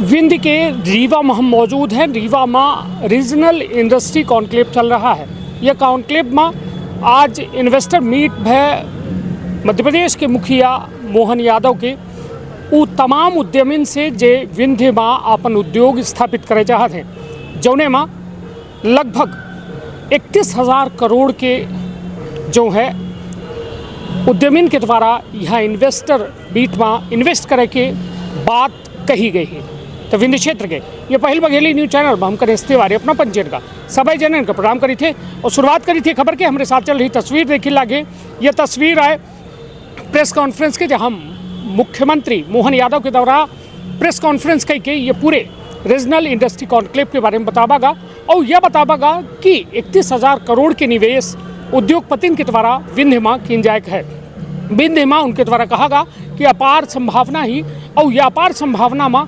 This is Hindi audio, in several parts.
विंध्य के रीवा में हम मौजूद हैं। रीवा में रीजनल इंडस्ट्री कॉन्क्लेव चल रहा है। यह कॉन्क्लेव में आज इन्वेस्टर मीट है मध्य प्रदेश के मुखिया मोहन यादव के वो तमाम उद्यमिन से जे विंध्य में अपन उद्योग स्थापित करे चाहते हैं, जौने में लगभग 31,000 करोड़ के जो है उद्यमिन के द्वारा यहाँ इन्वेस्टर मीट में इन्वेस्ट करे के बात कही गई है। तो विंध्य क्षेत्र के ये पहल बघेली न्यूज़ चैनल में हम करें तिवारी अपना पंचेन का सभी जनन का प्रणाम करी थे और शुरुआत करी थी खबर के। हमारे साथ चल रही तस्वीर देखी लागे, ये तस्वीर है प्रेस कॉन्फ्रेंस के, जहाँ मुख्यमंत्री मोहन यादव के द्वारा प्रेस कॉन्फ्रेंस कही के ये पूरे रीजनल इंडस्ट्री कॉन्क्लेव के बारे में बतावागा और यह बतावागा कि 31,000 करोड़ के निवेश उद्योगपतियों के द्वारा विंध्य में किन जाए है। विंध्य में उनके द्वारा कहागा कि अपार संभावना ही और यह अपार संभावना में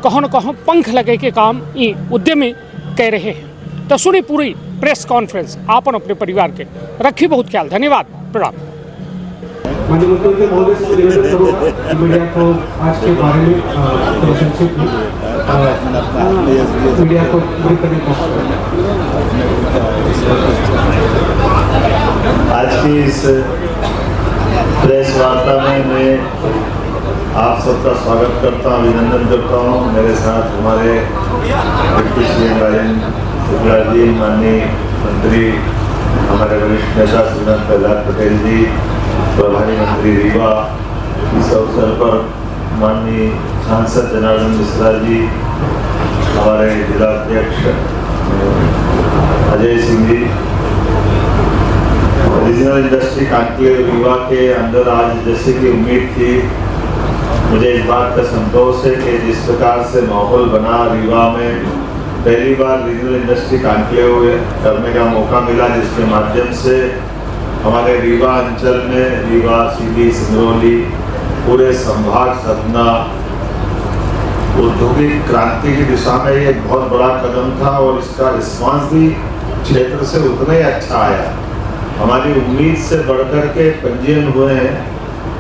कहो न कहो पंख लगे के काम ये उद्यमी कह रहे हैं। तो सुनी पूरी प्रेस कॉन्फ्रेंस आपन अपने परिवार के रखी बहुत ख्याल। धन्यवाद, प्रणाम। माननीय मुख्यमंत्री महोदय से निवेदन करूँगा कि मीडिया को आज के बारे में संक्षिप्त मीडिया को ब्रीफ करने की कोशिश करें। आज की इस प्रेस वार्ता में मैं आप सबका स्वागत करता हूँ, अभिनंदन करता हूँ। मेरे साथ हमारे डिप्टी सीएम राजेंद्र शुक्ला जी, माननीय मंत्री हमारे वरिष्ठ नेता श्रीमान प्रहलाद पटेल जी, प्रभारी मंत्री रीवा, इस अवसर पर माननीय सांसद जनार्दन मिश्रा जी, हमारे जिला अध्यक्ष Ajay Singh ji. Regional industry conclave Rewa के अंदर आज जैसे कि उम्मीद थी, मुझे इस बात का संतोष है कि जिस प्रकार से माहौल बना रीवा में, पहली बार रीजनल इंडस्ट्री कॉन्क्लेव करने का मौका मिला, जिसके माध्यम से हमारे रीवा अंचल में रीवा, सीधी, सिंगरौली, पूरे संभाग सतना औद्योगिक क्रांति की दिशा में ये बहुत बड़ा कदम था और इसका रिस्पांस भी क्षेत्र से उतना ही अच्छा आया। हमारी उम्मीद से बढ़कर के पंजीयन हुए हैं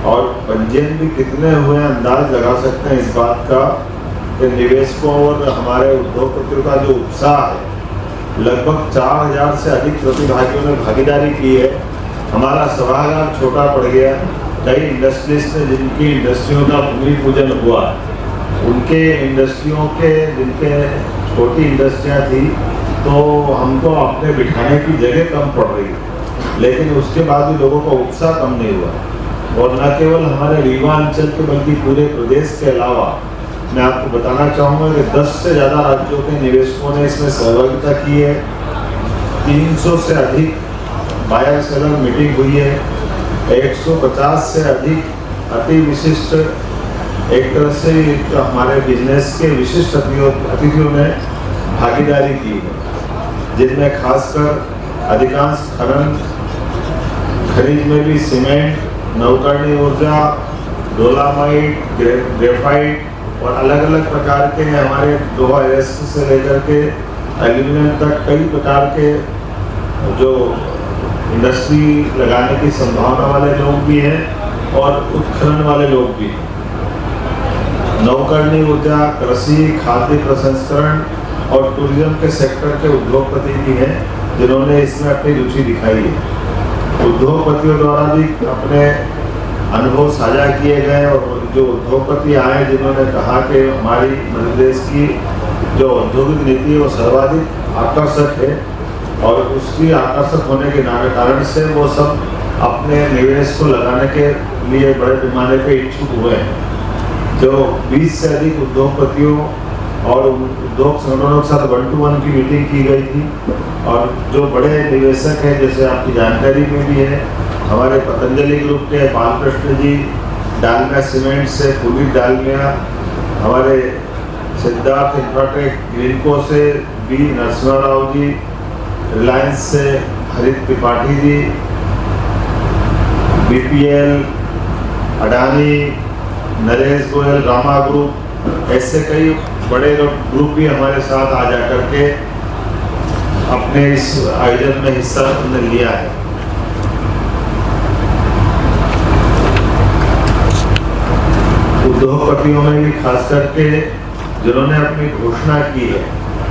और पंजीयन भी कितने हुए हैं अंदाज लगा सकते हैं इस बात का कि निवेशकों और हमारे उद्योगपतियों का जो उत्साह है, लगभग 4,000 से अधिक प्रतिभागियों ने भागीदारी की है। हमारा सभागार छोटा पड़ गया। कई इंडस्ट्रीज ने जिनकी इंडस्ट्रियों का भूमि पूजन हुआ, उनके इंडस्ट्रियों के जिनके छोटी इंडस्ट्रियाँ थी तो हमको अपने बिठाने की जगह कम पड़ रही, लेकिन उसके बाद भी लोगों का उत्साह कम नहीं हुआ। और न केवल हमारे रीवा अंचल के बल्कि पूरे प्रदेश के अलावा मैं आपको बताना चाहूँगा कि 10 से ज़्यादा राज्यों के निवेशकों ने इसमें सहभागिता की है। 300 से अधिक बायर सेलर मीटिंग हुई है। 150 से अधिक अति विशिष्ट, एक तरह से हमारे बिजनेस के विशिष्ट अतिथियों ने भागीदारी की है, जिनमें खासकर अधिकांश खरीद में भी सीमेंट, नवकरणीय ऊर्जा, डोलामाइट, ग्रेफाइट और अलग अलग प्रकार के हमारे लोहा से लेकर के एल्यूमिनियम तक कई प्रकार के जो इंडस्ट्री लगाने की संभावना वाले लोग भी हैं और उत्खनन वाले लोग भी हैं। नवकरणीय ऊर्जा, कृषि, खाद्य प्रसंस्करण और टूरिज्म के सेक्टर के उद्योगपति भी हैं जिन्होंने इसमें अपनी रुचि दिखाई है। उद्योगपतियों द्वारा भी अपने अनुभव साझा किए गए और जो उद्योगपति आए जिन्होंने कहा कि हमारी मध्य प्रदेश की जो औद्योगिक नीति है वो सर्वाधिक आकर्षक है और उसकी आकर्षक होने के कारण से वो सब अपने निवेश को लगाने के लिए बड़े पैमाने पे इच्छुक हुए हैं। जो 20 से अधिक उद्योगपतियों और उद्योग संगठनों के साथ 1-to-1 की मीटिंग की गई थी और जो बड़े निवेशक हैं, जैसे आपकी जानकारी में भी है, हमारे पतंजलि ग्रुप के बालकृष्ण जी, डालमिया सीमेंट से पुलिस डालमिया, हमारे सिद्धार्थ इंफ्राटेक ग्रीनको से बी नरसिम्हा राव जी, रिलायंस से हरित त्रिपाठी जी, बीपीएल, अडानी, नरेश गोयल, रामा ग्रुप, ऐसे कई बड़े ग्रुप भी हमारे साथ आ जा करके अपने इस आयोजन में हिस्सा लिया है। उद्योगपतियों में भी खास करके जिन्होंने अपनी घोषणा की है।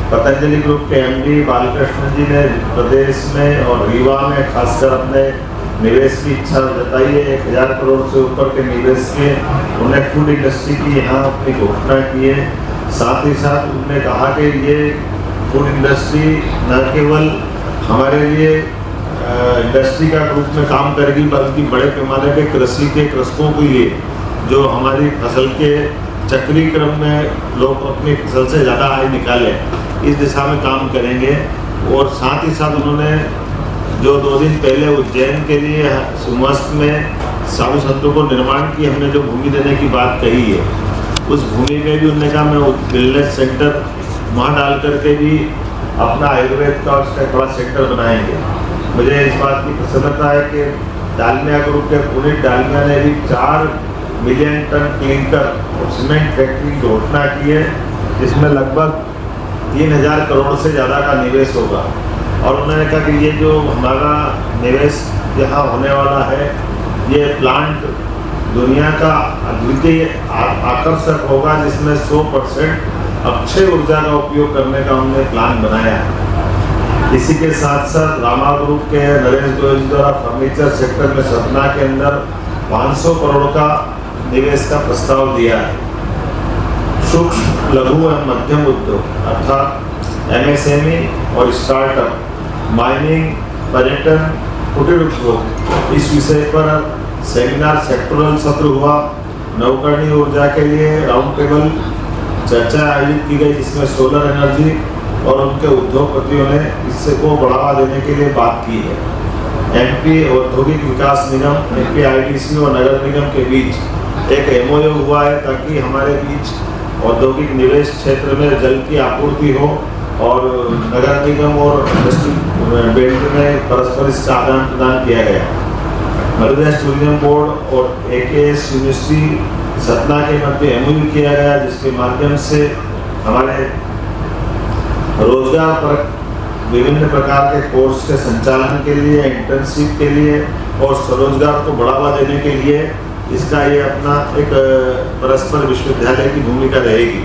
पतंजलि ग्रुप के एमडी बालकृष्ण जी ने प्रदेश में और रीवा में खासकर अपने निवेश की इच्छा जताई है। 1000 करोड़ से ऊपर के निवेश के उन्हें फूड इंडस्ट्री की यहाँ अपनी घोषणा की है। साथ ही साथ उन्होंने कहा कि ये फूड इंडस्ट्री न केवल हमारे लिए इंडस्ट्री का रूप में काम करेगी, बल्कि बड़े पैमाने पे कृषि के कृषकों के लिए जो हमारी फसल के चक्री क्रम में लोग अपनी फसल से ज़्यादा आय निकालें, इस दिशा में काम करेंगे। और साथ ही साथ उन्होंने जो 2 दिन पहले उज्जैन के लिए सुमस्त में साधु संतों को निर्माण की हमने जो भूमि देने की बात कही है, उस भूमि में भी उन्होंने कहा मैं वेलनेस सेंटर वहाँ डाल करके भी अपना आयुर्वेद का उसका एक बड़ा सेंटर बनाएंगे। मुझे इस बात की प्रसन्नता है कि डालमिया ग्रुप के पुनीत डालमिया ने भी 4 मिलियन टन क्लिंकर और सीमेंट फैक्ट्री की घोषणा की है, जिसमें लगभग 3000 करोड़ से ज़्यादा का निवेश होगा। और उन्होंने कहा कि ये जो हमारा निवेश यहाँ होने वाला है, ये प्लांट दुनिया का अद्वितीय आकर्षक होगा, जिसमें 100% अक्षय ऊर्जा का उपयोग करने का हमने प्लान बनाया है। इसी के साथ साथ रामा ग्रुप के नरेश गोयल जी द्वारा फर्नीचर सेक्टर में सतना के अंदर 500 करोड़ का निवेश का प्रस्ताव दिया है। सूक्ष्म लघु एवं मध्यम उद्योग अर्थात MSME और स्टार्टअप, माइनिंग, पर्यटन, कुटीर उद्योग, इस विषय पर सेमिनार सेक्टोरल सत्र हुआ। नवकरणीय ऊर्जा के लिए राउंड टेबल चर्चा आयोजित की गई, जिसमें सोलर एनर्जी और उनके उद्योगपतियों ने इससे को बढ़ावा देने के लिए बात की है। MP औद्योगिक विकास निगम, MP IDC और नगर निगम के बीच एक MOU हुआ है, ताकि हमारे बीच औद्योगिक निवेश क्षेत्र में जल की आपूर्ति हो और नगर निगम और इंडस्ट्री बेल्ट में परस्पर इसका आदान प्रदान किया गया। मध्य प्रदेश टूरिज्म बोर्ड और AKS यूनिवर्सिटी सतना के मध्य MOU किया गया, जिसके माध्यम से हमारे रोजगार पर विभिन्न प्रकार के कोर्स के संचालन के लिए, इंटर्नशिप के लिए और स्वरोजगार को बढ़ावा देने के लिए इसका ये अपना एक परस्पर विश्वविद्यालय की भूमिका रहेगी।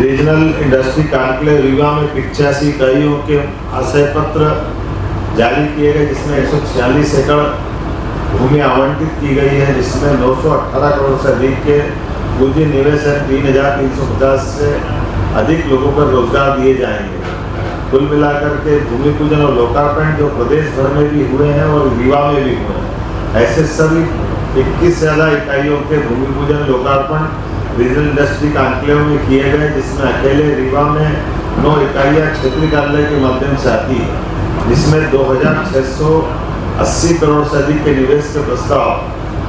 रीजनल इंडस्ट्री कॉन्क्लेव रीवा में 85 इकाइयों के आशय पत्र जारी किए गए, जिसमें 146 एकड़ भूमि आवंटित की गई है, जिसमें 918 करोड़ से अधिक के पूंजी निवेश है। 3350 से अधिक लोगों को रोजगार दिए जाएंगे। कुल मिलाकर के भूमि पूजन और लोकार्पण जो प्रदेश भर में भी हुए हैं और रीवा में भी हुए हैं, ऐसे सभी 21 से ज़्यादा इकाइयों के भूमि पूजन लोकार्पण रीजनल इंडस्ट्री कॉन्क्लेव में किए गए, जिसमें अकेले रीवा में 9 इकाइयाँ क्षेत्रीय कार्यालय के माध्यम से आती है, जिसमें 2680 करोड़ से अधिक के निवेश के प्रस्ताव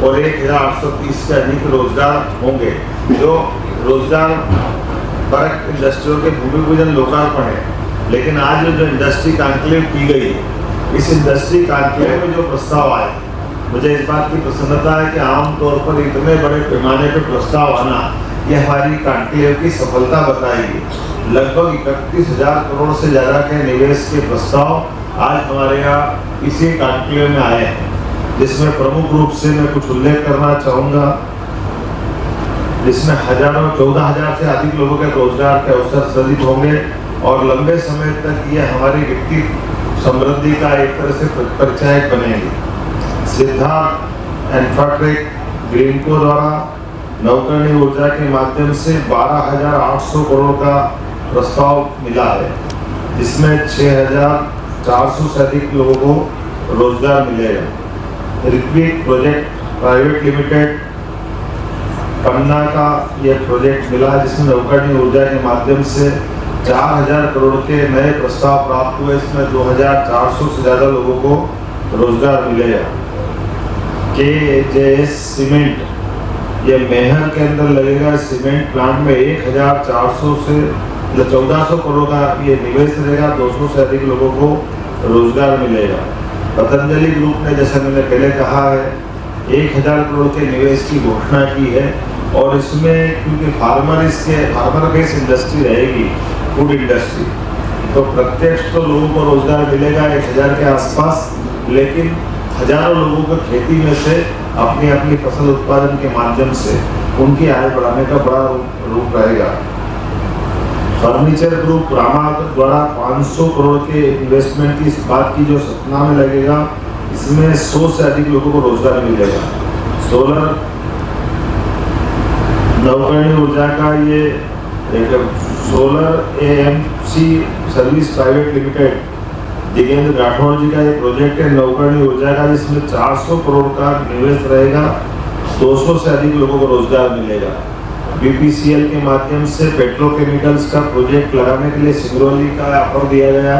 और 1830 से अधिक रोजगार होंगे। जो रोजगार परक इंडस्ट्रियों के भूमि पूजन लोकार्पण है। लेकिन आज जो इंडस्ट्री कॉन्क्लेव की गई है, इस इंडस्ट्री कॉन्क्लेव में जो प्रस्ताव आए, मुझे इस बात की प्रसन्नता है कि आमतौर पर इतने बड़े पैमाने पर प्रस्ताव आना, ये हमारी कॉन्क्लेव की सफलता बताएगी। लगभग 31,000 करोड़ से ज़्यादा के निवेश के प्रस्ताव आज हमारे यहाँ इसी कॉन्क्लेव में आए हैं, जिसमें प्रमुख रूप से मैं कुछ उल्लेख करना चाहूँगा, जिसमें 14,000 से अधिक लोगों के रोजगार के अवसर सृजित होंगे और लंबे समय तक ये हमारी व्यक्ति समृद्धि का एक तरह से परिचायक बनेगी। सिद्धार्थ इन्फ्राटेक ग्रीनको द्वारा नवकरणीय ऊर्जा के माध्यम से 12,800 करोड़ का प्रस्ताव मिला है, जिसमें 6,400 से अधिक लोगों को रोजगार मिलेगा। ऋत्विक प्रोजेक्ट प्राइवेट लिमिटेड पन्ना का यह प्रोजेक्ट मिला, जिसमें नवकरणीय ऊर्जा के माध्यम से 4,000 करोड़ के नए प्रस्ताव प्राप्त हुए। इसमें 2,400 से ज़्यादा लोगों को रोजगार मिलेगा। KJS सीमेंट, ये मेहर के अंदर लगेगा सीमेंट प्लांट में 1,400 से 1,400 करोड़ का ये निवेश रहेगा। 200 से अधिक लोगों को रोजगार मिलेगा। पतंजलि ग्रुप ने, जैसा मैंने पहले कहा है, 1,000 करोड़ के निवेश की घोषणा की है और इसमें क्योंकि फार्मर बेस्ड इंडस्ट्री रहेगी, फूड इंडस्ट्री, तो प्रत्यक्ष तो लोगों को रोजगार मिलेगा 1,000 के आसपास, लेकिन हजारों लोगों को खेती में से अपनी अपनी फसल उत्पादन के माध्यम से उनकी आय बढ़ाने का बड़ा रूप रहेगा। फर्नीचर ग्रुप रामा द्वारा 500 करोड़ के इन्वेस्टमेंट की इस बात की जो सतना में लगेगा, इसमें 100 से अधिक लोगों को रोजगार मिलेगा। सोलर नवकरणीय ऊर्जा का ये एक solar AMC service private limited Digendra Rathore ji का ये प्रोजेक्ट है नवकरणीय ऊर्जा का, जिसमें 400 करोड़ का निवेश रहेगा, 200 से अधिक लोगों को रोजगार मिलेगा। BPCL के माध्यम से पेट्रोकेमिकल्स का प्रोजेक्ट लगाने के लिए सिंगरौली का ऑफर दिया गया,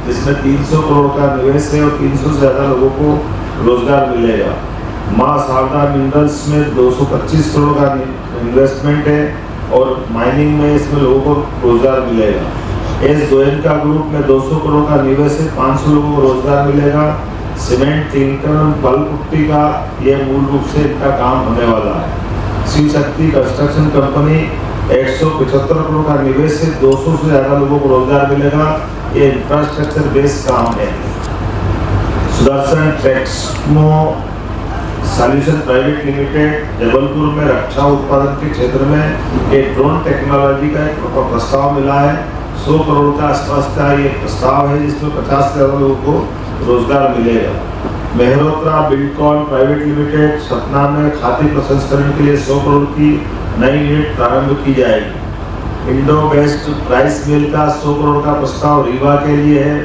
जिसमें 300 करोड़ का निवेश है और 300 से ज़्यादा लोगों को रोजगार मिलेगा। माँ शारदा मिनरल्स में 225 करोड़ का इन्वेस्टमेंट है और माइनिंग में इसमें लोगों को रोजगार मिलेगा। एस गोयनका ग्रुप में 200 करोड़ का निवेश है, 500 लोगों को रोजगार मिलेगा। सीमेंट, क्लिंकर, पल पुट्टी का ये मूल रूप से इनका काम होने वाला है। शिव शक्ति कंस्ट्रक्शन कंपनी 175 करोड़ का निवेश है, 200 से ज़्यादा लोगों को रोजगार मिलेगा। ये इंफ्रास्ट्रक्चर बेस्ड काम है। Sudarshan Texmo solution private limited Jabalpur में रक्षा उत्पादन के क्षेत्र में एक ड्रोन टेक्नोलॉजी का एक प्रस्ताव मिला है। 100 करोड़ का आसपास का ये प्रस्ताव है, जिसमें 50 से ज़्यादा लोगों को रोजगार मिलेगा। Mehrotra Buildcon private limited Satna में खाद्य प्रसंस्करण के लिए 100 करोड़ की नई यूनिट प्रारंभ की जाएगी। इंडो बेस्ट राइस मिल का 100 करोड़ का प्रस्ताव रीवा के लिए है।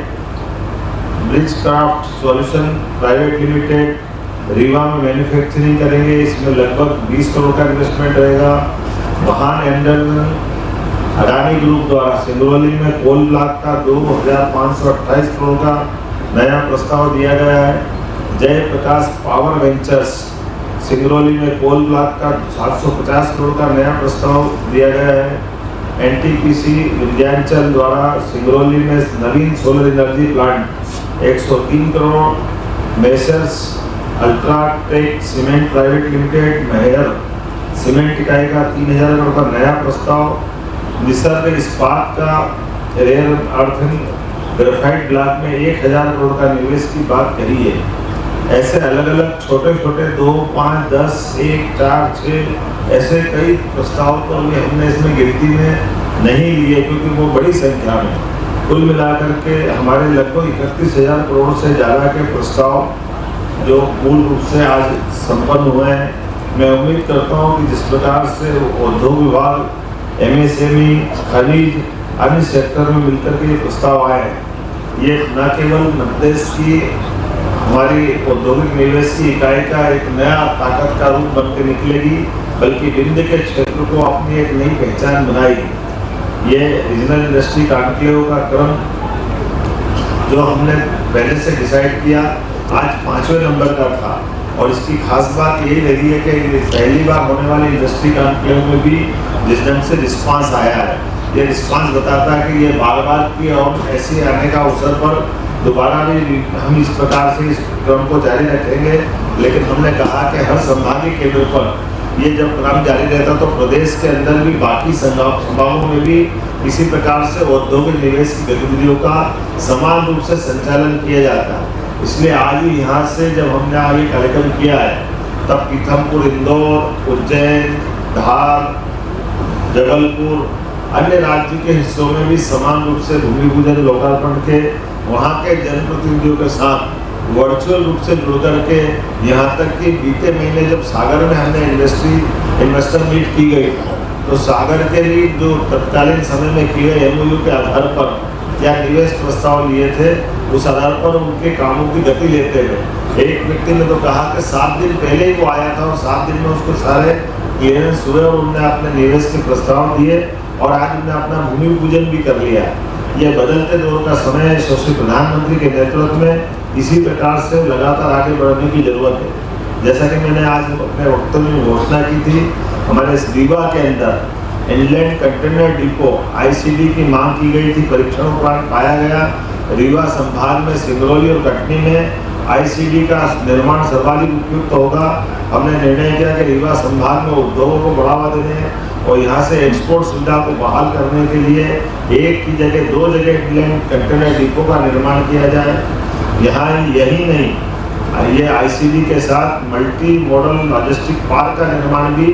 Bridge craft solution private limited Rewa में मैन्युफैक्चरिंग करेंगे, इसमें लगभग 20 करोड़ का इन्वेस्टमेंट रहेगा। महान एंडरसन अडानी ग्रुप द्वारा सिंगरौली में कोल ब्लॉक का 2528 करोड़ का नया प्रस्ताव दिया गया है। जय प्रकाश पावर वेंचर्स सिंगरौली में कोल ब्लॉक का 750 करोड़ का नया प्रस्ताव दिया गया है। NTPC विंध्याचल द्वारा सिंगरौली में नवीन solar energy plant 103 crore. Messrs UltraTech cement private limited Maihar cement इकाई का 3000 करोड़ का नया प्रस्ताव। निसर्ग इस्पात का रेयर अर्थन ग्रेफाइट ब्लॉक में 1000 करोड़ का निवेश की बात कही है। ऐसे अलग अलग छोटे छोटे 2, 5, 10, 1, 4, 6 ऐसे कई प्रस्ताव तो हमने इसमें गिनती में नहीं लिए, क्योंकि वो बड़ी संख्या में कुल मिलाकर के हमारे लगभग 31,000 करोड़ से ज़्यादा के प्रस्ताव जो मूल रूप से आज संपन्न हुए हैं। मैं उम्मीद करता हूँ कि जिस प्रकार से उद्योग विभाग, MSME, खनिज, अन्य सेक्टर में मिलकर के ये प्रस्ताव आए हैं, ये न केवल मध्य प्रदेश की हमारी औद्योगिक निवेश की इकाई का एक नया ताकत का रूप बन के निकलेगी, बल्कि विंध्य के क्षेत्र को अपनी एक नई पहचान बनाएगी। ये रीजनल इंडस्ट्री कॉन्क्लेव का क्रम जो हमने पहले से डिसाइड किया आज 5वें नंबर का था, और इसकी खास बात यही रही है कि पहली बार होने वाले इंडस्ट्री कॉन्क्लेव में भी जिस ढंग से रिस्पांस आया है, ये रिस्पांस बताता है कि ये बार बार की और ऐसे आने का अवसर पर दोबारा भी हम इस प्रकार से इस क्रम को जारी रखेंगे। लेकिन हमने कहा कि हर संभागीय केंद्र पर ये जब क्रम जारी रहता तो प्रदेश के अंदर भी बाकी संभागों में भी इसी प्रकार से औद्योगिक निवेश की गतिविधियों का समान रूप से संचालन किया जाता है। इसलिए आज ही यहाँ से जब हमने आगे कार्यक्रम किया है, तब पीथमपुर, इंदौर, उज्जैन, धार, जबलपुर, अन्य राज्य के हिस्सों में भी समान रूप से भूमि पूजन लोकार्पण के वहाँ के जनप्रतिनिधियों के साथ वर्चुअल रूप से जुड़ करके, यहाँ तक कि बीते महीने जब सागर में हमने इन्वेस्टर मीट की गई, तो सागर के लिए जो तत्कालीन समय में किए गए MOU के आधार पर क्या निवेश प्रस्ताव लिए थे, उस आधार पर उनके कामों की गति लेते हुए एक व्यक्ति ने तो कहा कि 7 दिन पहले ही वो आया था और 7 दिन में उसको सारे क्लियरेंस हुए और उन्होंने अपने निवेश के प्रस्ताव दिए और आज उन्होंने अपना भूमि पूजन भी कर लिया है। यह बदलते दौर का समय है, यशस्वी प्रधानमंत्री के नेतृत्व में इसी प्रकार से लगातार आगे बढ़ने की जरूरत है। जैसा कि मैंने आज अपने वक्तव्य में घोषणा की थी, हमारे इस रीवा के अंदर इनलैंड कंटेनर डिपो ICD की मांग की गई थी, परीक्षण उपरांत पाया गया रीवा संभाग में सिंगरौली और कटनी में ICD का निर्माण सर्वाधिक उपयुक्त होगा। हमने निर्णय किया कि रीवा संभाग में उद्योगों को बढ़ावा देने और यहाँ से एक्सपोर्ट सुविधा को बहाल करने के लिए एक की जगह 2 जगह इनलैंड कंटेनर डिपो का निर्माण किया जाए। यहाँ यही नहीं, ये ICD के साथ मल्टी मॉडल लॉजिस्टिक पार्क का निर्माण भी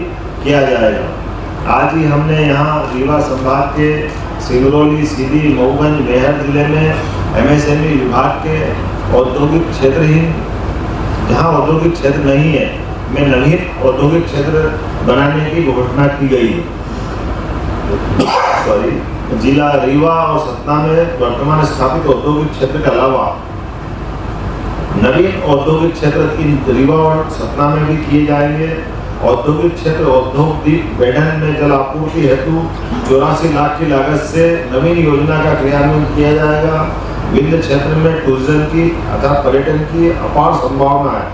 किया जाएगा। आज ही हमने यहाँ रीवा संभाग के सिंगरौली, सीधी, मऊगंज, मेहर जिले में MSME विभाग के औद्योगिक क्षेत्रहीन, जहाँ औद्योगिक क्षेत्र नहीं है, में नवीन औद्योगिक क्षेत्र बनाने की घोषणा की गई है। जिला रीवा और सतना में वर्तमान स्थापित औद्योगिक क्षेत्र के अलावा नवीन औद्योगिक क्षेत्र इन रीवा और सतना में भी किए जाएंगे। औद्योगिक क्षेत्र उद्योग द्वीप बेढन में जल आपूर्ति हेतु 84 लाख की लागत से नवीन योजना का क्रियान्वयन किया जाएगा। विंध्य क्षेत्र में टूरिज्म की अर्थात पर्यटन की अपार संभावना है।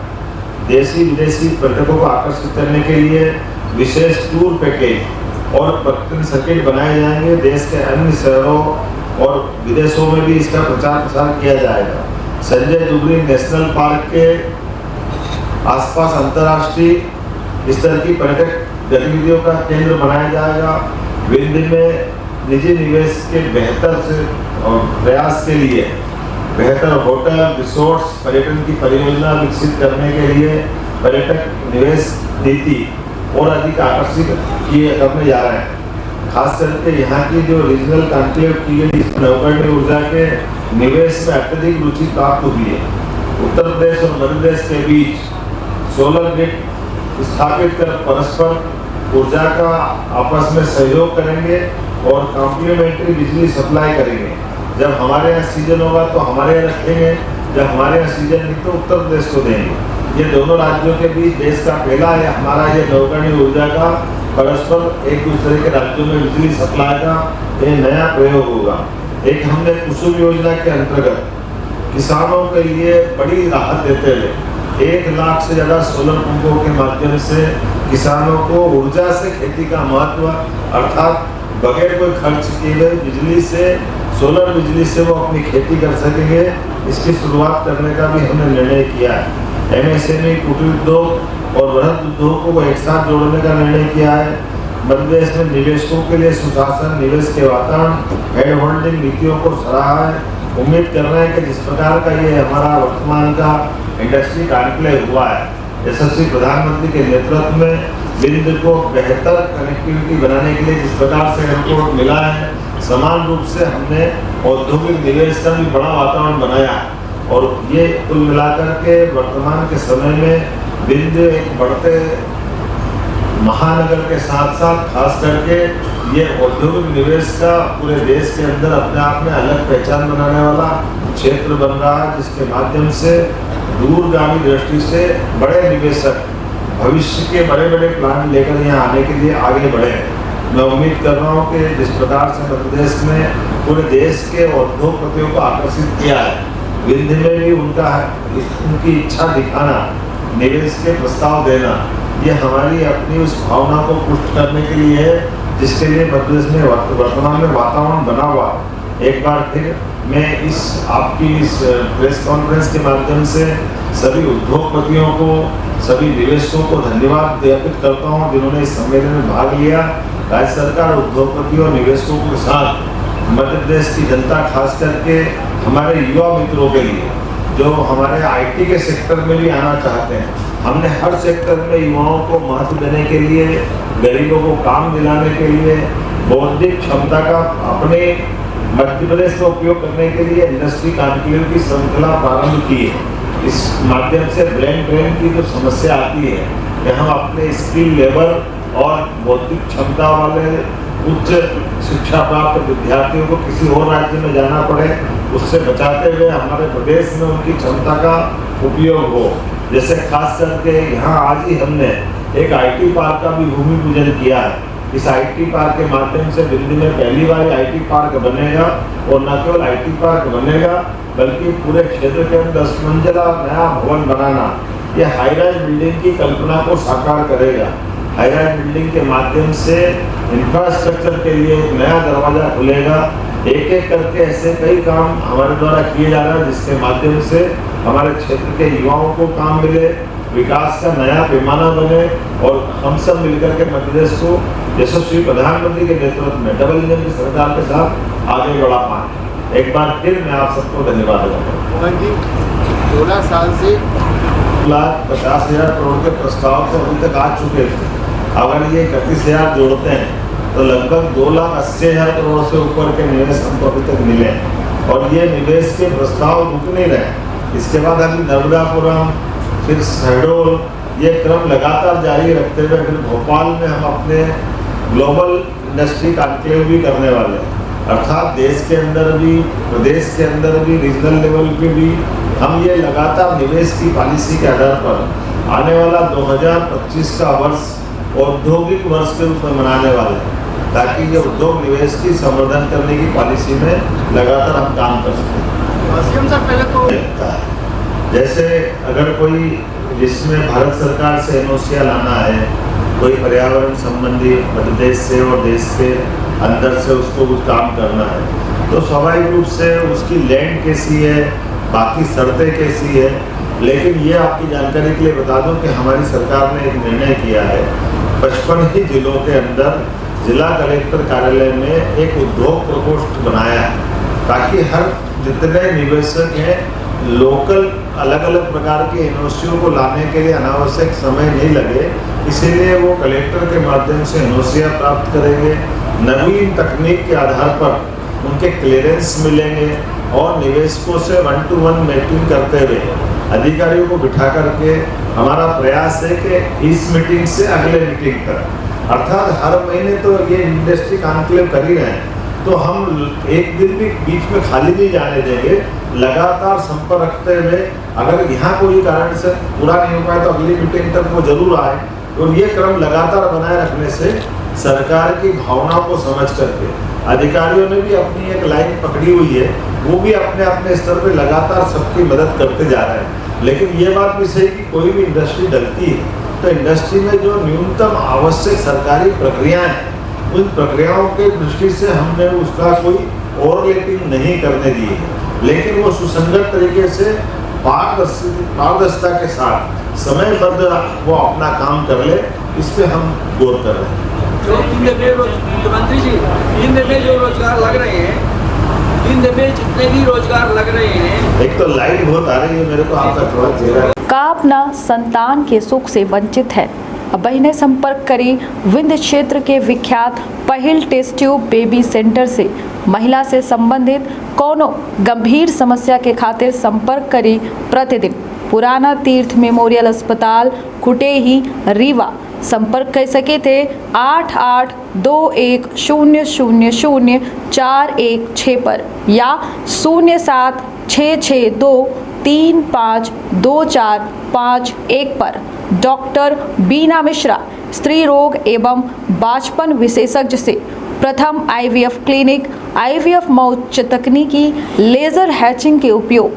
देशी विदेशी पर्यटकों को आकर्षित करने के लिए विशेष टूर पैकेज और पर्यटन सर्किट बनाए जाएंगे। देश के अन्य शहरों और विदेशों में भी इसका प्रचार प्रसार किया जाएगा। संजय दुबरी नेशनल पार्क के आसपास अंतर्राष्ट्रीय स्तर की पर्यटक गतिविधियों का केंद्र बनाया जाएगा। विंध्य में निजी निवेश के बेहतर से प्रयास के लिए बेहतर होटल, रिसोर्ट्स, पर्यटन की परियोजना विकसित करने के लिए पर्यटक निवेश नीति और अधिक आकर्षित करने जा रहे हैं। खास करके यहाँ की जो रीजनल कॉन्क्लेव की गई नवकरणीय ऊर्जा के निवेश में अत्यधिक रुचि प्राप्त हुई है। उत्तर प्रदेश और मध्य प्रदेश के बीच सोलर ग्रिड स्थापित कर परस्पर ऊर्जा का आपस में सहयोग करेंगे और कॉम्प्लीमेंट्री बिजली सप्लाई करेंगे। जब हमारे यहाँ सीजन होगा तो हमारे यहाँ रखेंगे, जब हमारे यहाँ सीजन नहीं तो उत्तर प्रदेश को देंगे। ये दोनों राज्यों के बीच देश का पहला है हमारा ये नवकरणीय ऊर्जा का परस्पर एक दूसरे के राज्यों में बिजली सप्लाई का ये नया प्रयोग होगा। एक हमने कुसुम योजना के अंतर्गत किसानों के लिए बड़ी राहत देते हुए 1 लाख से ज़्यादा सोलर पंपों के माध्यम से किसानों को ऊर्जा से खेती का महत्व अर्थात बगैर कोई खर्च किए हुए बिजली से, सोलर बिजली से वो अपनी खेती कर सकेंगे, इसकी शुरुआत करने का भी हमने निर्णय किया है। MSME, कुटीर उद्योग और वृहद उद्योग को एक साथ जोड़ने का निर्णय किया है। मध्य प्रदेश में निवेशकों के लिए सुशासन, निवेश के वातावरण, हेड होल्डिंग नीतियों को सराहा है। उम्मीद कर रहे हैं कि जिस प्रकार का ये हमारा वर्तमान का इंडस्ट्री कॉन्क्लेव हुआ है, यशस्वी प्रधानमंत्री के नेतृत्व में विंध्य को बेहतर कनेक्टिविटी बनाने के लिए जिस प्रकार से एयरपोर्ट मिला है, समान रूप से हमने औद्योगिक निवेश का भी बड़ा वातावरण बनाया है। और ये कुल मिलाकर के वर्तमान के समय में विंध्य एक बढ़ते महानगर के साथ साथ खास करके ये औद्योगिक निवेश का पूरे देश के अंदर अपने आप में अलग पहचान बनाने वाला क्षेत्र बन रहा है, जिसके माध्यम से दूरगामी दृष्टि से बड़े निवेशक भविष्य के बड़े बड़े प्लान लेकर यहाँ आने के लिए आगे बढ़े हैं। मैं उम्मीद कर रहा हूँ कि जिस प्रकार से मध्य प्रदेश ने पूरे देश के उद्योगपतियों को आकर्षित किया है, विंध्य में भी उनकी इच्छा दिखाना, निवेश के प्रस्ताव देना, ये हमारी अपनी उस भावना को पुष्ट करने के लिए है जिसके लिए मध्य प्रदेश में वर्तमान में वातावरण बना हुआ। एक बार फिर मैं आपकी इस प्रेस कॉन्फ्रेंस के माध्यम से सभी उद्योगपतियों को, सभी निवेशकों को धन्यवाद ज्ञापित करता हूँ जिन्होंने इस सम्मेलन में भाग लिया। राज्य सरकार उद्योगपतियों और निवेशकों के साथ मध्य प्रदेश की जनता, खास करके हमारे युवा मित्रों के लिए जो हमारे IT के सेक्टर में भी आना चाहते हैं, हमने हर सेक्टर में युवाओं को महत्व देने के लिए, गरीबों को काम दिलाने के लिए, बौद्धिक क्षमता का अपने मध्य प्रदेश का उपयोग करने के लिए इंडस्ट्री कॉन्क्लेव की श्रृंखला प्रारंभ की है। इस माध्यम से ब्रेन ड्रेन की जो समस्या आती है कि हम अपने स्किल लेवल और बौद्धिक क्षमता वाले उच्च शिक्षा प्राप्त विद्यार्थियों को किसी और राज्य में जाना पड़े, उससे बचाते हुए हमारे प्रदेश में उनकी क्षमता का उपयोग हो। जैसे खास करके यहाँ आज ही हमने एक IT पार्क का भी भूमि पूजन किया है। इस IT पार्क के माध्यम से दिल्ली में पहली बार IT पार्क बनेगा और न केवल IT पार्क बनेगा बल्कि पूरे क्षेत्र के अंदर 10 मंजिला नया भवन बनाना, यह हाई राइज बिल्डिंग की कल्पना को साकार करेगा। हाई राइज बिल्डिंग के माध्यम से इंफ्रास्ट्रक्चर के लिए एक नया दरवाजा खुलेगा। एक एक करके ऐसे कई काम हमारे द्वारा किए जा रहे हैं जिसके माध्यम से हमारे क्षेत्र के युवाओं को काम मिले, विकास का नया पैमाना बने और हम सब मिलकर के मध्य प्रदेश को यशस्वी प्रधानमंत्री के नेतृत्व में डबल इंजन की सरकार के साथ आगे बढ़ा पाए। एक बार फिर मैं आप सबको धन्यवाद देता हूँ। 16 साल से 1,50,000 करोड़ के प्रस्ताव तो अभी तक आ चुके थे, अगर ये 31,000 जोड़ते हैं तो लगभग 2,80,000 करोड़ से ऊपर के निवेश हमको अभी तक मिले हैं और ये निवेश के प्रस्ताव रुक नहीं रहे। इसके बाद अभी नर्मदापुरम, फिर शहडोल, ये क्रम लगातार जारी रखते हुए फिर भोपाल में हम अपने ग्लोबल इंडस्ट्री कॉन्क्लेव भी करने वाले हैं। अर्थात देश के अंदर भी, प्रदेश के अंदर भी, रीजनल लेवल पे भी हम ये लगातार निवेश की पॉलिसी के आधार पर आने वाला 2025 का वर्ष औद्योगिक वर्ष के रूप में मनाने वाले हैं, ताकि ये उद्योग निवेश की संवर्धन करने की पॉलिसी में लगातार हम काम कर सकें। सर पहले तो जैसे अगर कोई जिसमें भारत सरकार से एनओसी लाना है, कोई पर्यावरण संबंधी मध्य प्रदेश से और देश के अंदर से उसको कुछ काम करना है, तो स्वाभाविक रूप से उसकी लैंड कैसी है, बाकी शर्तें कैसी है। लेकिन ये आपकी जानकारी के लिए बता दूं कि हमारी सरकार ने एक निर्णय किया है, 55 ही जिलों के अंदर जिला कलेक्टर कार्यालय में एक उद्योग प्रकोष्ठ बनाया है, ताकि हर जितने निवेशक हैं लोकल अलग अलग प्रकार के एनओसीओं को लाने के लिए अनावश्यक समय नहीं लगे, इसीलिए वो कलेक्टर के माध्यम से एनओसीआं प्राप्त करेंगे, नवीन तकनीक के आधार पर उनके क्लियरेंस मिलेंगे और निवेशकों से 1-to-1 मीटिंग करते हुए अधिकारियों को बिठा करके हमारा प्रयास है कि इस मीटिंग से अगले मीटिंग तक, अर्थात हर महीने तो ये इंडस्ट्री कॉन्क्लेव कर ही रहे हैं, तो हम एक दिन भी बीच में खाली नहीं जाने देंगे। लगातार संपर्क रखते हुए अगर यहाँ कोई कारण से पूरा नहीं हो पाए तो अगली मीटिंग तक वो जरूर आए, और ये क्रम लगातार बनाए रखने से सरकार की भावनाओं को समझ करके अधिकारियों ने भी अपनी एक लाइन पकड़ी हुई है, वो भी अपने अपने स्तर पे लगातार सबकी मदद करते जा रहे हैं। लेकिन ये बात भी सही कि कोई भी इंडस्ट्री डरती है तो इंडस्ट्री में जो न्यूनतम आवश्यक सरकारी प्रक्रियाएं हैं, उन प्रक्रियाओं के दृष्टि से हमने उसका कोई ओवरलैपिंग नहीं करने दी है, लेकिन वो सुसंगत तरीके से पारदर्शिता के साथ समयबद्ध वो अपना काम कर ले, इस पे हम गौर कर रहे हैं। जो मुख्यमंत्री जी, इन में जो रोजगार लग रहे हैं, इन में जितने भी रोजगार लग रहे हैं, एक तो लाइट बहुत आ रही है, मेरे को आपका थोड़ा चेहरा का अपना संतान के सुख से वंचित है। अब ने संपर्क करी विंध्य क्षेत्र के विख्यात पहिल टेस्ट ट्यूब बेबी सेंटर से। महिला से संबंधित कोनो गंभीर समस्या के खातिर संपर्क करी प्रतिदिन पुराना तीर्थ मेमोरियल अस्पताल कुटेही रीवा। संपर्क कर सके थे 8821000416 पर या 076623524551 पर। डॉक्टर बीना मिश्रा, स्त्री रोग एवं बांझपन विशेषज्ञ से प्रथम IVF क्लिनिक, IVF मौत तकनीकी, लेजर हैचिंग के उपयोग,